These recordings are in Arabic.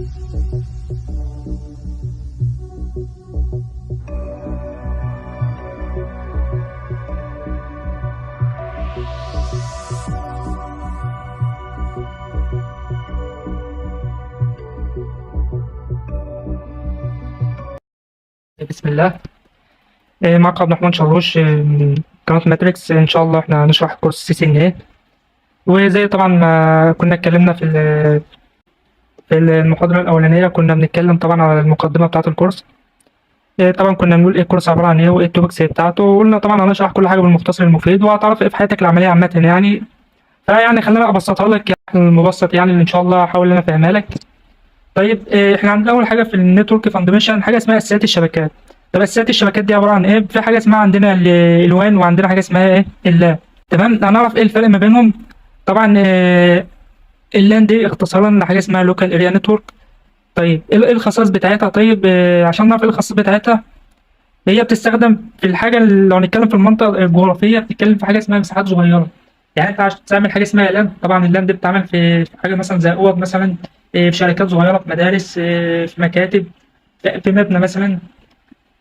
بسم الله. معك عبد الرحمن شروش، من قناة ماتريكس. إن شاء الله إحنا هنشرح كورس سي سي إن إيه. وزي طبعا ما كنا اتكلمنا في المحاضرة الأولانية، كنا بنتكلم طبعا على المقدمة بتاعة الكورس. طبعا كنا بنقول إيه الكورس عبارة عن إيه وإيه التوبكس بتاعته، وقلنا طبعا هنشرح كل حاجة بالمختصر المفيد، وهتعرف إيه في حياتك العملية عامة يعني. فيعني خلينا أبسطها لك يعني المبسط، يعني اللي إن شاء الله هحاول إن أنا أفهمها لك. طيب، احنا عندنا اول حاجه في النتورك فاندميشن حاجه اسمها اساسيات الشبكات. طب اساسيات الشبكات دي عباره عن ايه؟ في حاجه اسمها عندنا الوان، وعندنا حاجه اسمها ايه؟ اللان. تمام، هنعرف ايه الفرق ما بينهم. طبعا اللان دي اختصارا لحاجه اسمها لوكال اريا نتورك. طيب إيه الخصائص بتاعتها؟ طيب عشان نعرف ايه الخصائص بتاعتها، هي بتستخدم في الحاجه اللي لو هنتكلم في المنطقه الجغرافيه، بتتكلم في حاجه اسمها مساحات صغيره. يعني انت عشان تعمل حاجه اسمها لان، طبعا اللان دي بتتعمل في حاجه مثلا زي اوض مثلا، في شركات صغيره، في مدارس، في مكاتب، في مبنى مثلا.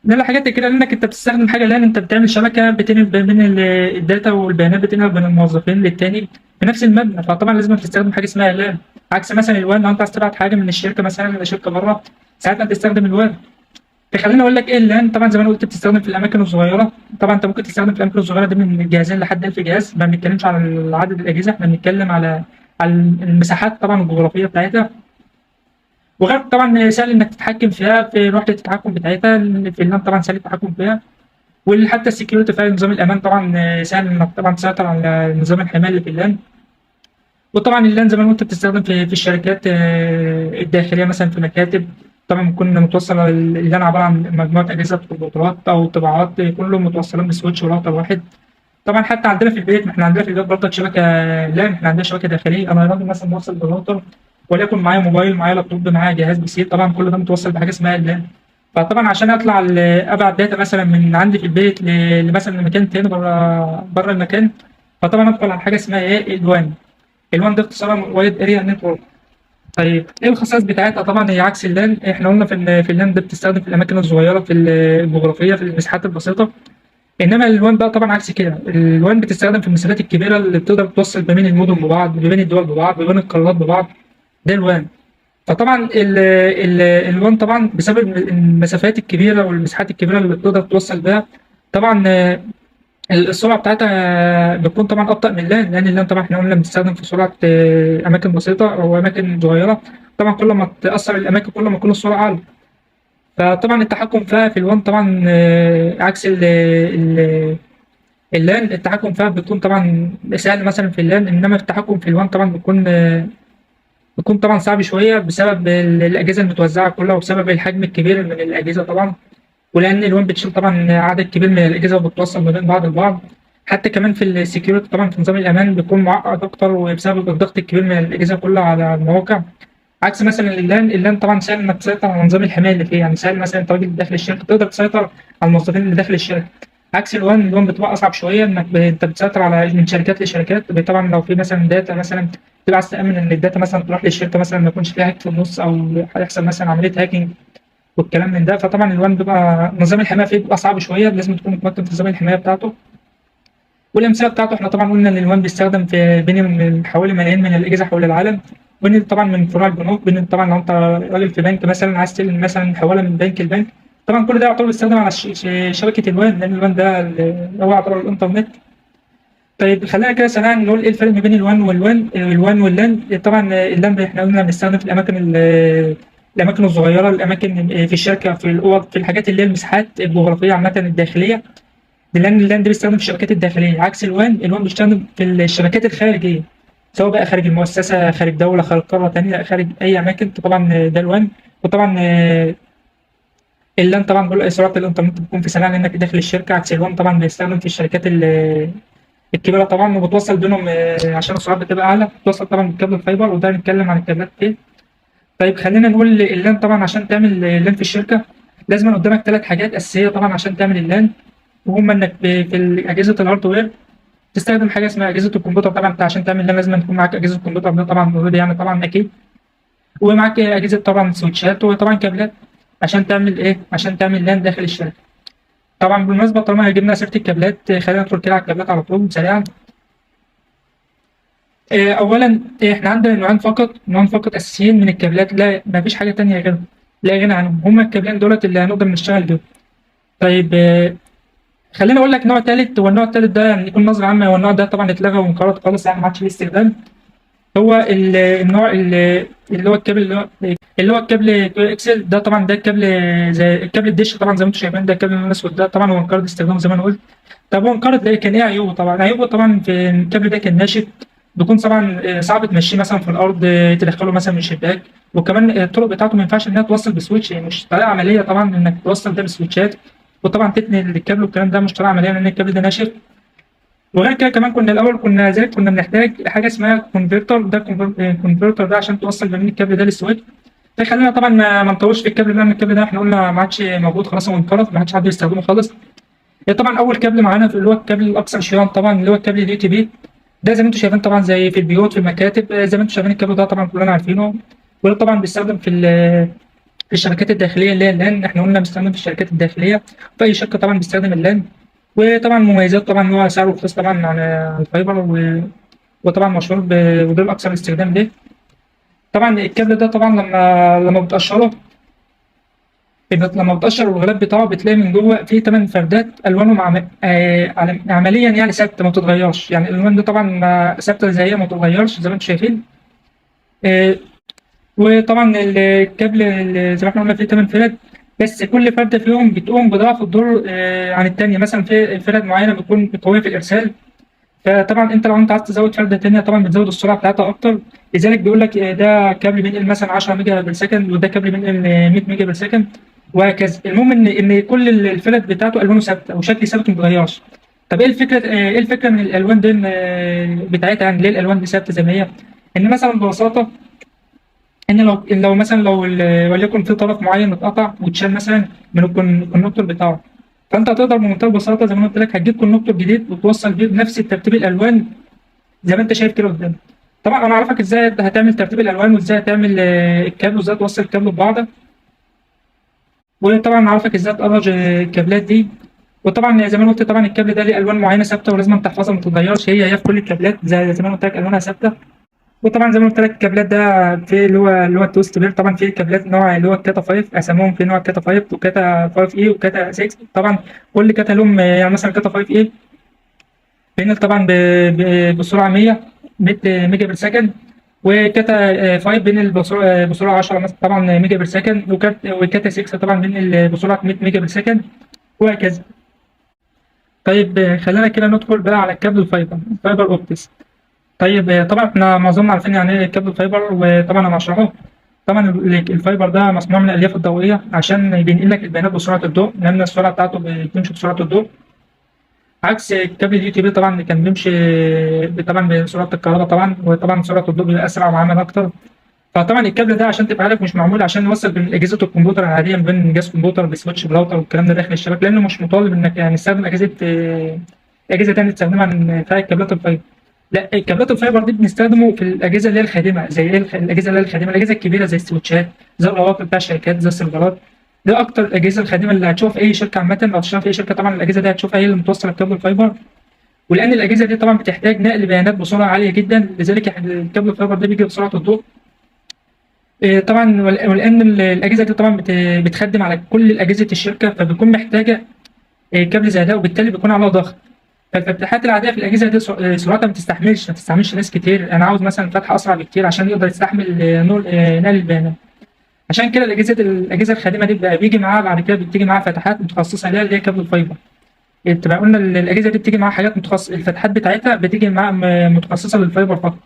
ده الحاجات كده، لانك انت بتستخدم حاجه لان انت بتعمل شبكه بتنقل بين الداتا والبيانات، بتنقل بين الموظفين للتاني في نفس المبنى. فطبعا لازم تستخدم حاجه اسمها لان، عكس مثلا الوان. لو انت عايز تبعت حاجه من الشركه مثلا لشركه بره، ساعتها بتستخدم الوان. فخليني اقول لك ايه اللان. طبعا زي ما انا قلت بتستخدم في الاماكن الصغيره. طبعا انت ممكن تستخدم في الاماكن الصغيره دي من جهازين لحد 1000 جهاز. ما بنتكلمش على عدد الاجهزه، احنا بنتكلم على المساحات طبعا الجغرافيه بتاعتها. وغير طبعا سهل انك تتحكم فيها في وحده التحكم بتاعتها. في اللان طبعا سهل التحكم فيها، وحتى السكيورتي فيها، نظام الامان طبعا سهل انك طبعا تسيطر على نظام الحمايه اللي في اللان. وطبعا اللان زي ما قلت بتستخدم في الشركات الداخليه، مثلا في مكاتب. طبعا بيكون متوصل اللان عباره عن مجموعه اجهزه كمبيوترات او طباعات، كلهم متوصلين بسويتش وراوتر واحد. طبعا حتى عندنا في البيت، ما احنا عندنا في البيت برضه شبكه لان، احنا عندنا شبكه داخليه. انا راجل مثلا موصل بالراوتر، وليكن معايا موبايل، معايا لابتوب، معايا جهاز بي سي، طبعا كل ده متوصل بحاجه اسمها اللان. فطبعا عشان اطلع ابعت داتا مثلا من عندي في البيت مثلا لمكان تاني بره المكان، فطبعا ادخل على حاجه اسمها ايه؟ الوان. الوان ده اختصارا وايد اريا نتورك. طيب ايه الخصائص بتاعتها؟ طبعا هي عكس اللان. احنا قلنا في اللان ده بتستخدم في الاماكن الصغيره، في الجغرافيه، في المساحات البسيطه. انما الوان بقى طبعا عكس كده. الوان بتستخدم في المسافات الكبيره اللي بتقدر توصل ما بين المدن ببعض، ما بين الدول ببعض، ما بين القارات ببعض. ده الوان. فطبعا الوان طبعا بسبب المسافات الكبيره والمساحات الكبيره اللي بتقدر توصل بها، طبعا السرعه بتاعتها بتكون طبعا ابطا من اللان. لان اللان طبعا احنا قلنا بنستخدم في سرعه اماكن بسيطه او اماكن صغيره. طبعا كل ما تاثر الاماكن كل ما تكون السرعه اعلى. فطبعا التحكم فيها في الوان طبعا عكس اللان. التحكم فيها بيكون طبعا سهل مثلا في اللان، انما التحكم في الوان طبعا بيكون طبعا صعب شويه، بسبب الاجهزه المتوزعه كلها، وبسبب الحجم الكبير من الاجهزه طبعا. ولان الوان بتشيل طبعا عدد كبير من الاجهزه وبتوصل ما بين بعض البعض. حتى كمان في السكيورتي طبعا، في نظام الامان بيكون معقد اكتر، وبسبب الضغط الكبير من الاجهزه كلها على المواقع. عكس مثلا اللان طبعا سهل انك تسيطر على نظام الحمايه اللي فيه. يعني سهل مثلا انت راجل داخل الشركه تقدر تسيطر على الموظفين اللي داخل الشركه. عكس الوان بتبقى اصعب شويه، انك انت بتسيطر على من شركات لشركات. طبعا لو في مثلا داتا مثلا، تبقى عايز تامن ان الداتا مثلا تروح للشركه مثلا، ما يكونش فيها هاك في النص، او هيحصل مثلا عمليه هاكينج والكلام من ده. فطبعا الوان بيبقى نظام الحمايه فيه بيبقى صعب شويه، لازم تكون متمكن في نظام الحمايه بتاعته. والامثله بتاعته احنا طبعا قلنا ان الوان بيستخدم في بين من حوالي ملايين من الاجهزه حول العالم. وان طبعا من فروع البنوك، بين طبعا لو انت راجل في بنك مثلا عايز تنقل مثلا حواله من بنك لبنك، طبعا كل ده يعتبر بيستخدم على شبكه الوان، لان الوان ده هو يعتبر الانترنت. طيب خلينا كده سريعا نقول ايه الفرق ما بين الوان واللان. طبعا اللان احنا قلنا بنستخدم في الاماكن الصغيره، الاماكن في الشركه، في الاوض، في الحاجات اللي هي المساحات الجغرافيه عامه الداخليه. اللان ده بيستخدم في الشبكات الداخليه. عكس الوان بيستخدم في الشبكات الخارجيه، سواء بقى خارج المؤسسه، خارج دوله، خارج قاره تانيه، خارج اي اماكن. طبعا ده الوان. وطبعا اللان طبعا سرعه الانترنت بتكون في سريع لانك داخل الشركه. عكس الوان طبعا بيستخدم في الشركات الكبيره طبعا، وبتوصل بينهم عشان السرعات بتبقى اعلى، بتوصل طبعا بالكابل الفايبر، وده هنتكلم عن الكابلات ايه. طيب خلينا نقول اللان. طبعا عشان تعمل اللان في الشركه، لازم قدامك 3 حاجات اساسيه طبعا عشان تعمل اللان. وهم انك في اجهزه الهاردوير تستخدم حاجه اسمها اجهزه الكمبيوتر. طبعا انت عشان تعمل لان لازم تكون معاك اجهزه الكمبيوتر ده طبعا اوريدي، يعني طبعا اكيد. ومعاك اجهزه طبعا سويتشات وطبعا كابلات عشان تعمل ايه، عشان تعمل لان داخل الشبكه. طبعا بالمناسبه طالما جبنا سيره الكابلات، خلينا ندخل كده على الكابلات على طول سريعا. اولا احنا عندنا نوعين فقط اساسيين من الكابلات، لا ما فيش حاجه تانية غيرهم، لا غنى عنهم، هما الكابلين دولت اللي هنقدر نشتغل بيهم. طيب خليني اقول لك نوع ثالث، والنوع الثالث ده يعني يكون نظره عامه، والنوع ده طبعا اتلغى وانقرض خالص، يعني ما عادش ليه استخدام. هو النوع اللي هو الكابل اللي هو الكابل اكسل ده، طبعا ده الكابل زي الكابل الدش طبعا زي ما انتم شايفين، ده الكابل الاسود ده طبعا هو انقرض استخدامه زي ما انا قلت. طب هو انقرض ليه؟ كان ايه عيوبه؟ طبعا عيوبه طبعا في إن الكابل ده كان ناشف، بيكون طبعا صعب تمشيه مثلا في الارض، تدخله مثلا من الشباك، وكمان الطرق بتاعته ما ينفعش انها توصل بسويتش، يعني مش طريقه عمليه طبعا انك توصل ده بسويتشات، وطبعا تتني الكابل والكلام ده مش طريقه عمليه لان الكابل ده ناشف. وغير كده كمان كنا الاول كنا بنحتاج حاجه اسمها كونفرتر، ده كونفرتر ده عشان توصل ما بين الكابل ده للسويتش. فخلينا طبعا ما نطولش في الكابل ده، لان الكابل ده احنا قلنا ما عادش موجود خلاص، هو انقرض ما عادش حد بيستخدمه خالص. طبعا اول كابل معانا في اللي هو الكابل الاكثر شيوعا طبعا اللي هو الكابل اليو تي بي، ده زي ما انتم شايفين طبعا زي في البيوت في المكاتب، زي ما انتم شايفين الكابل ده طبعا كلنا عارفينه. وده طبعا بيستخدم في الشبكات الداخليه اللي هي اللان، احنا قلنا بنستخدم في الشركات الداخليه، في اي شركه طبعا بيستخدم اللان. وطبعا مميزات طبعا ان هو سعره رخيص طبعا عن الفايبر، وطبعا مشهور ودول اكثر استخدام ليه. طبعا الكابل ده طبعا لما بتقشره، لما بتقشر الغلاف بتاعه بتلاقي من جوه فيه 8 فردات الوانهم عمليا يعني ثابته ما بتتغيرش، يعني الالوان دي طبعا ثابته زي هي ما بتتغيرش زي ما انتم شايفين. آه، وطبعا الكابل زي ما احنا قلنا فيه 8 فرد، بس كل فرده فيهم بتقوم بضعف الدور عن الثانيه، مثلا في فرد معينه بتكون قويه في الارسال، فطبعا انت لو انت عايز تزود فرده ثانيه طبعا بتزود السرعه بتاعتها اكتر. لذلك بيقول لك ده كابل بينقل مثلا 10 ميجا بالسكند، وده كابل بينقل 100 ميجا بالسكند، وهكذا. المهم ان كل الفلت بتاعته الوانه ثابته وشكل ثابت ما بيتغيرش. طب ايه الفكره، ايه الفكره من الالوان دي بتاعتها، يعني ليه الالوان دي ثابته زي ما هي؟ ان مثلا ببساطه ان لو مثلا وليكن في طرف معين اتقطع واتشال مثلا من الكونكتور بتاعه، فانت هتقدر بمنتهى البساطه زي ما قلت لك هتجيب كونكتور جديد وتوصل بيه بنفس ترتيب الالوان زي ما انت شايف كده قدامك. طبعا انا اعرفك ازاي هتعمل ترتيب الالوان، وازاي هتعمل الكابل، وازاي توصل الكابل ببعض، وطبعا اعرفك ازاي تأرج الكابلات دي. وطبعا زي ما أنا قلت طبعا الكابل ده ليه الوان معينه ثابته ولازم تحفظها ما تتغيرش، هي في كل الكابلات زي ما أنا قلت لك الوانها ثابته. وطبعا زي ما قلت لك الكابلات ده في اللي هو التوست بير، طبعا في كابلات نوع اللي هو الكاتا 5 اسموهم، في نوع كاتا 5 وكاتا 5 اي وكاتا 6. طبعا كل كاتا لهم يعني مثلا كاتا 5 اي بينقل طبعا بسرعه 100 ميجا بير سكند، وكاتا 5 بينقل بسرعه 10 مثلا طبعا ميجا بير سكند، وكاتا 6 طبعا بينقل بسرعه 100 ميجا بير سكند، وهكذا. طيب خلينا كده ندخل بقى على الكابل الفايبر اوبتكس. طيب طبعا احنا معظمنا عارفين يعني ايه كابل فايبر، وطبعا انا هشرحه. طبعا الفايبر ده مصنوع من الالياف الضوئيه عشان بينقل لك البيانات بسرعه الضوء، لان السرعه بتاعته بتمشي بسرعه الضوء، عكس الكابل اليو تي بي طبعا اللي كان بيمشي طبعا بسرعه الكهرباء طبعا، وطبعا سرعه الضوء بيبقى اسرع وعمل اكتر. فطبعا الكابل ده عشان تبقى عارف مش معمول عشان يوصل بين اجهزه الكمبيوتر العاديه، بين جهاز كمبيوتر بسويتش براوتر والكلام ده داخل الشبكه، لانه مش مطالب انك يعني تستخدم اجهزه ثانيه تستخدمها من فيها الكابلات الفايبر. لا الكابلات الفايبر دي بنستخدمه في الاجهزه اللي هي الخادمه، زي الاجهزه اللي هي الخادمه، الاجهزه الكبيره زي السويتشات، زي الرواتر بتاع الشركات، زي السيرفرات. ده اكتر الاجهزه الخادمه اللي هتشوف في اي شركه عامه، لو تشتغل في اي شركه طبعا الاجهزه دي هتشوفها هي اللي متوصله بكابل الفايبر. ولان الاجهزه دي طبعا بتحتاج نقل بيانات بسرعه عاليه جدا، لذلك الكابل الفايبر ده بيجي بسرعه الضوء. طبعا ولان الاجهزه دي طبعا بتخدم على كل اجهزه الشركه، فبتكون محتاجه كابل زي ده، وبالتالي بيكون عليها ضغط. فالفتحات العاديه في الاجهزه دي سرعتها ما تستحملش ناس كتير، انا عاوز مثلا فتحه اسرع بكتير عشان يقدر يستحمل نقل البيانات. عشان كده الاجهزه الخادمه دي بقى بيجي معاها بعد كده بتيجي معاها فتحات متخصصه ليها اللي هي كابل الفايبر. تبقى قلنا الاجهزه دي بتيجي معاها حاجات متخصصه، الفتحات بتاعتها بتيجي معاها متخصصه للفايبر فقط.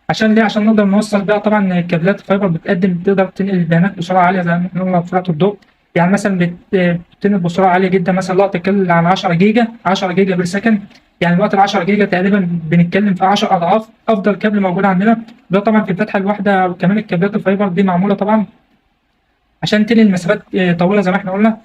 عشان ليه؟ عشان نقدر نوصل بقى طبعا كابلات الفايبر تقدر تنقل البيانات بسرعه عاليه زي ما احنا قلنا بسرعه الضوء. يعني مثلا بتنقل بسرعه عاليه جدا، مثلا لا تقل عن 10 جيجا بير سكند، يعني الوقت ال 10 جيجا تقريبا بنتكلم في 10 اضعاف افضل كابل موجود عندنا. ده طبعا في الفتحه الواحده، وكمان الكابلات الفايبر دي معموله طبعا عشان تنقل مسافات طويله زي ما احنا قلنا.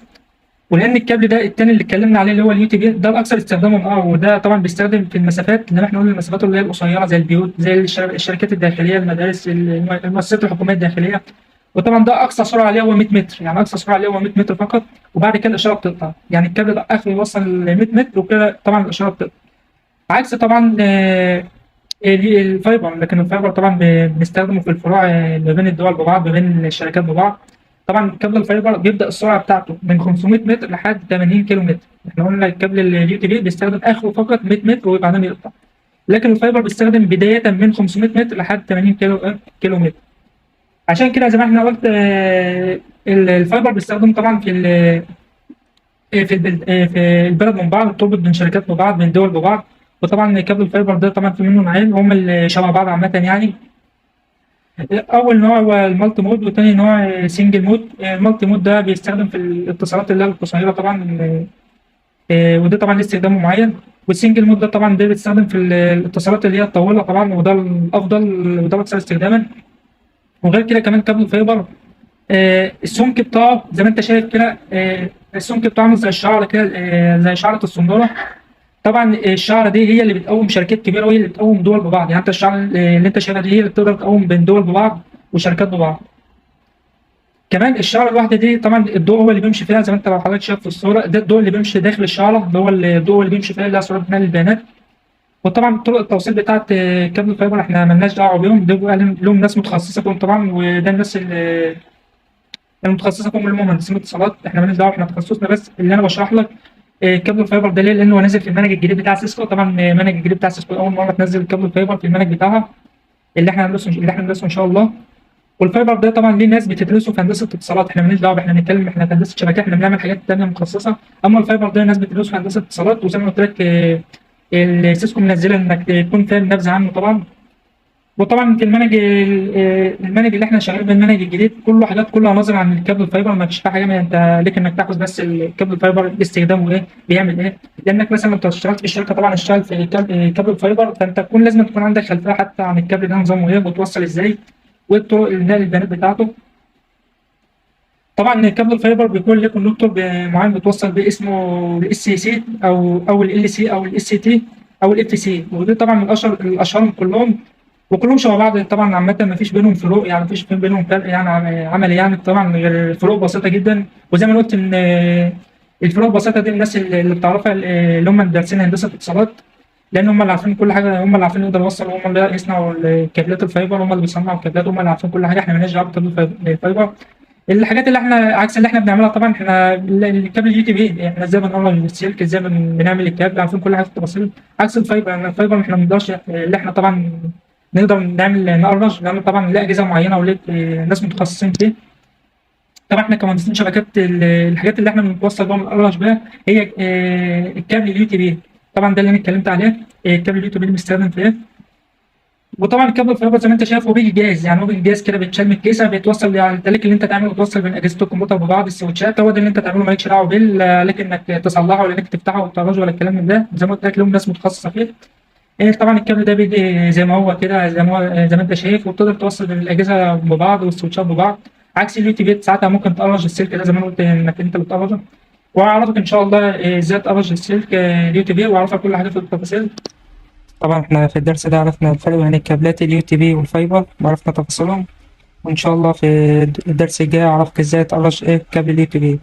ولان الكابل ده التاني اللي اتكلمنا عليه اللي هو اليو تي بي ده الاكثر استخداما، وده طبعا بيستخدم في المسافات اللي احنا قلنا المسافات اللي هي القصيره زي البيوت، زي الشركات الداخليه، المدارس، المؤسسات الحكوميه الداخليه. وطبعا ده اقصى سرعه عليه هو 100 متر، يعني اقصى سرعه عليه هو 100 متر فقط، وبعد كده الاشاره بتقطع، يعني الكابل ده اخره يوصل ل 100 متر وكده طبعا الاشاره بتقطع. عكس طبعا الفايبر، لكن الفايبر طبعا بنستخدمه في الفروع ما بين الدول ببعض، ما بين الشركات ببعض. طبعا كابل الفايبر بيبدا السرعه بتاعته من 500 متر لحد 80 كيلو متر. احنا قلنا الكابل اليو تي بي بيستخدم اخره فقط 100 متر وبعدين يقطع، لكن الفايبر بيستخدم بدايه من 500 متر لحد 80 كيلو متر. عشان كده زي ما احنا قلت الفايبر بيستخدم طبعا في البلد من بعض، بتربط بين شركات ببعض، بين دول ببعض. وطبعا كابل الفايبر ده طبعا في منه نوعين هم اللي شبه بعض عامه يعني. اول نوع هو المالتي مود، وثاني نوع سنجل مود. المالتي مود ده بيستخدم في الاتصالات اللي هي القصيره طبعا، وده طبعا ليه استخدامه معين. والسنجل مود ده طبعا ده بيستخدم في الاتصالات اللي هي الطويله طبعا، وده الافضل وده الاكثر استخداما. وغير كده كمان كابل الفايبر السمك بتاعه زي ما انت شايف كده، السمك بتاعه عامل زي الشعره كده، زي شعره الصندوره. طبعا الشعره دي هي اللي بتقوم شركات كبيره، وهي اللي بتقوم دول ببعض، يعني انت الشعره اللي انت شايفها دي هي اللي بتقدر تقوم بين دول ببعض وشركات ببعض. كمان الشعره الواحده دي طبعا الضوء هو اللي بيمشي فيها، زي ما انت لو حضرتك شايف في الصوره ده الضوء اللي بيمشي داخل الشعره، اللي هو الضوء اللي بيمشي فيها اللي هي سرعه نقل البيانات. وطبعا طرق التوصيل بتاعت كابل الفايبر احنا مالناش دعوه بيهم، ده بيبقى لهم ناس متخصصه فيهم طبعا، وده الناس المتخصصه فيهم اللي هم مهندسين اتصالات. احنا مالناش دعوه، احنا تخصصنا بس اللي انا بشرح لك كابل الفايبر ده ليه؟ لانه هو نازل في المنهج الجديد بتاع سيسكو. طبعا المنهج الجديد بتاع سيسكو اول مره تنزل كابل الفايبر في المنهج بتاعها اللي احنا بندرسه ان شاء الله. والفايبر ده طبعا ليه ناس بتدرسه في هندسه اتصالات، احنا مالناش دعوه، احنا بنتكلم احنا في هندسه شبكات، احنا بنعمل حاجات ثانيه متخصصه. اما الفايبر ده ناس بتدرسه في هندسه اتصالات، وزي ما قلت لك السيسكو منزله انك تكون فاهم نبذه عنه طبعا. وطبعا في المنهج اللي احنا شغالين بالمنهج الجديد كله حاجات كلها نظري عن الكابل الفايبر، ما فيش فيها حاجه من انت ليك انك تاخد بس الكابل الفايبر استخدامه ايه، بيعمل ايه. لانك مثلا لو اشتغلت في الشركه طبعا اشتغل في كابل الفايبر، فانت تكون لازم تكون عندك خلفيه حتى عن الكابل ده نظامه ايه وبتوصل ازاي، والطرق نقل البيانات بتاعته. طبعا كابل الفايبر بيكون له كونكتور معين بتوصل بيه اسمه الاس سي سي او ال سي او الاس سي تي او الاف سي، ودي طبعا من الاشهر كلهم، وكلهم شبه بعض طبعا عامة، ما فيش بينهم فروق، يعني ما فيش بينهم فرق يعني عملي يعني طبعا، غير فروق بسيطة جدا. وزي ما أنا قلت إن الفروق البسيطة دي الناس اللي بتعرفها اللي هم دارسين هندسة اتصالات، لأن هم اللي عارفين كل حاجة، هم اللي عارفين يقدروا يوصلوا، هم اللي يصنعوا الكابلات الفايبر، هم اللي بيصنعوا الكابلات، هم اللي عارفين كل حاجة، إحنا مالناش دعوة بالكابل الفايبر. الحاجات اللي احنا عكس اللي احنا بنعملها طبعا، احنا الكابل اليو تي بي احنا ازاي بنقرب السلك، ازاي بنعمل الكابل، عارفين كل حاجه في التفاصيل. عكس الفايبر، يعني الفايبر احنا ما بنقدرش اللي احنا طبعا نقدر نقرج، لان طبعا له اجهزه معينه وليه ناس متخصصين فيه. طبعا احنا كمهندسين شبكات الحاجات اللي احنا بنتوصل بيها ونقرج بيها هي الكابل اليو تي بي. طبعا ده اللي انا اتكلمت عليه، الكابل اليو تي بي بنستخدم في ايه. وطبعا الكابل الفايبر زي ما انت شايف هو بيجي جاهز، يعني هو بيجي جاهز كده بيتشال من الكيسه، بيتوصل يعني التلك اللي انت تعمله بتوصل بين اجهزه الكمبيوتر ببعض، السويتشات هو ده اللي انت تعمله، مالكش دعوه بيه لك انك تصلحه ولا انك تفتحه وتطرجه ولا الكلام من ده، زي ما قلت لك لهم ناس متخصصه فيه. طبعا الكابل ده بيجي زي ما هو كده، زي ما انت شايف، وبتقدر توصل بين الاجهزه ببعض والسويتشات ببعض. عكس اليو تي بي ساعتها ممكن تقرج السلك ده زي ما انا قلت انك انت بتقرجه. وهعرفك ان شاء الله ازاي تقرج السلك اليو تي بي، واعرفك كل حاجه في التفاصيل. طبعا احنا في الدرس ده عرفنا الفرق بين الكابلات اليو تي بي والفايبر وعرفنا تفاصيلهم، وان شاء الله في الدرس الجاي اعرفك ازاي تقرش ايه كابل اليو تي بي.